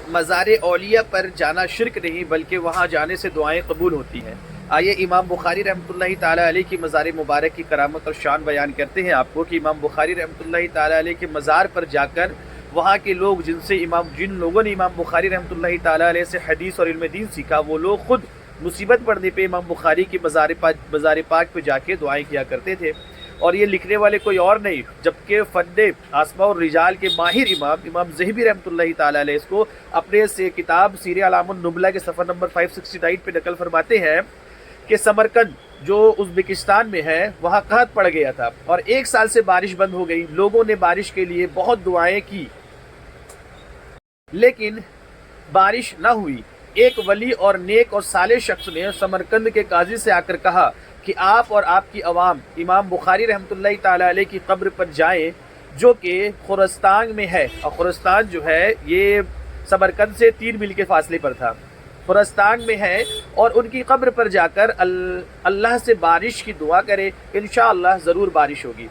مزار اولیاء پر جانا شرک نہیں بلکہ وہاں جانے سے دعائیں قبول ہوتی ہیں۔ آئیے امام بخاری رحمۃ اللہ تعالیٰ علیہ کی مزار مبارک کی کرامت اور شان بیان کرتے ہیں آپ کو کہ امام بخاری رحمۃ اللہ تعالیٰ علیہ کے مزار پر جا کر وہاں کے لوگ جن لوگوں نے امام بخاری رحمۃ اللہ تعالیٰ علیہ سے حدیث اور علم دین سیکھا، وہ لوگ خود مصیبت پڑنے پہ امام بخاری کی مزار پاک پہ جا کے دعائیں کیا کرتے تھے۔ اور یہ لکھنے والے کوئی اور نہیں جبکہ فن اسماء اور رجال کے ماہر امام ذہبی رحمۃ اللہ تعالیٰ علیہ اس کو اپنے سے کتاب سیر اعلام النبلہ کے صفحہ نمبر 569 پہ نقل فرماتے ہیں کہ سمرقند جو ازبکستان میں ہے وہاں قحط پڑ گیا تھا اور 1 سال سے بارش بند ہو گئی۔ لوگوں نے بارش کے لیے بہت دعائیں کی لیکن بارش نہ ہوئی۔ ایک ولی اور نیک اور صالح شخص نے سمرقند کے قاضی سے آ کر کہا کہ آپ اور آپ کی عوام امام بخاری رحمۃ اللہ تعالیٰ علیہ کی قبر پر جائیں جو کہ خرستان میں ہے، اور خرستان جو ہے یہ سمرقند سے 3 میل کے فاصلے پر تھا، خرستان میں ہے، اور ان کی قبر پر جا کر اللہ سے بارش کی دعا کرے، انشاءاللہ ضرور بارش ہوگی۔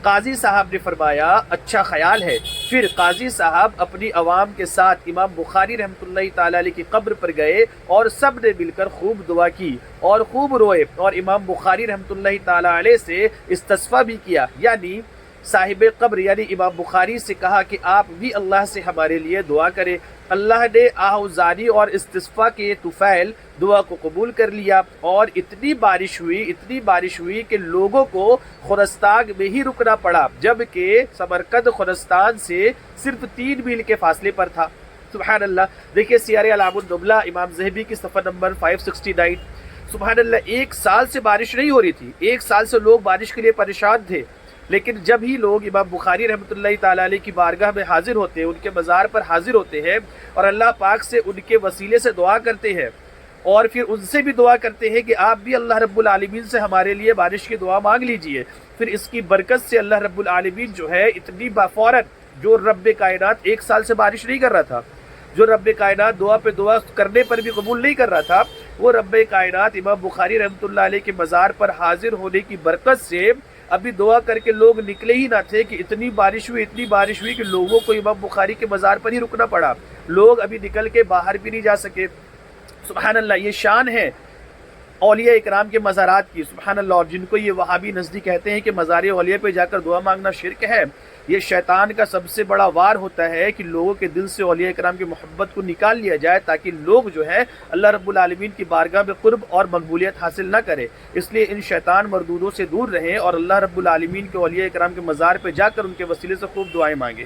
قاضی صاحب نے فرمایا اچھا خیال ہے۔ پھر قاضی صاحب اپنی عوام کے ساتھ امام بخاری رحمۃ اللہ تعالیٰ علیہ کی قبر پر گئے اور سب نے مل کر خوب دعا کی اور خوب روئے اور امام بخاری رحمۃ اللہ تعالیٰ علیہ سے استسقا بھی کیا، یعنی صاحب قبر یعنی امام بخاری سے کہا کہ آپ بھی اللہ سے ہمارے لیے دعا کریں۔ اللہ نے آہوزانی اور استسقا کے طفیل دعا کو قبول کر لیا اور اتنی بارش ہوئی کہ لوگوں کو خرستان میں ہی رکنا پڑا، جبکہ سمرقند خرستان سے صرف 3 میل کے فاصلے پر تھا۔ سبحان اللہ۔ دیکھیے سیر اعلام النبلہ امام ذہبی کی صفحہ نمبر 569۔ سبحان اللہ، 1 سال سے بارش نہیں ہو رہی تھی، 1 سال سے لوگ بارش کے لیے پریشان تھے، لیکن جب ہی لوگ امام بخاری رحمۃ اللہ تعالیٰ علیہ کی بارگاہ میں حاضر ہوتے ہیں، ان کے مزار پر حاضر ہوتے ہیں اور اللہ پاک سے ان کے وسیلے سے دعا کرتے ہیں اور پھر ان سے بھی دعا کرتے ہیں کہ آپ بھی اللہ رب العالمین سے ہمارے لیے بارش کی دعا مانگ لیجئے، پھر اس کی برکت سے اللہ رب العالمین جو ہے اتنی فوراً، جو رب کائنات 1 سال سے بارش نہیں کر رہا تھا، جو رب کائنات دعا پہ دعا کرنے پر بھی قبول نہیں کر رہا تھا، وہ رب کائنات امام بخاری رحمۃ اللہ علیہ کے مزار پر حاضر ہونے کی برکت سے ابھی دعا کر کے لوگ نکلے ہی نہ تھے کہ اتنی بارش ہوئی کہ لوگوں کو امام بخاری کے مزار پر ہی رکنا پڑا، لوگ ابھی نکل کے باہر بھی نہیں جا سکے۔ سبحان اللہ، یہ شان ہے اولیاء اکرام کے مزارات کی، سبحان اللہ۔ اور جن کو یہ وہابی نزدیک کہتے ہیں کہ مزار اولیاء پہ جا کر دعا مانگنا شرک ہے، یہ شیطان کا سب سے بڑا وار ہوتا ہے کہ لوگوں کے دل سے اولیاء اکرام کی محبت کو نکال لیا جائے تاکہ لوگ جو ہے اللہ رب العالمین کی بارگاہ میں قرب اور مقبولیت حاصل نہ کرے۔ اس لیے ان شیطان مردودوں سے دور رہیں اور اللہ رب العالمین کے اولیاء اکرام کے مزار پہ جا کر ان کے وسیلے سے خوب دعائیں مانگیں۔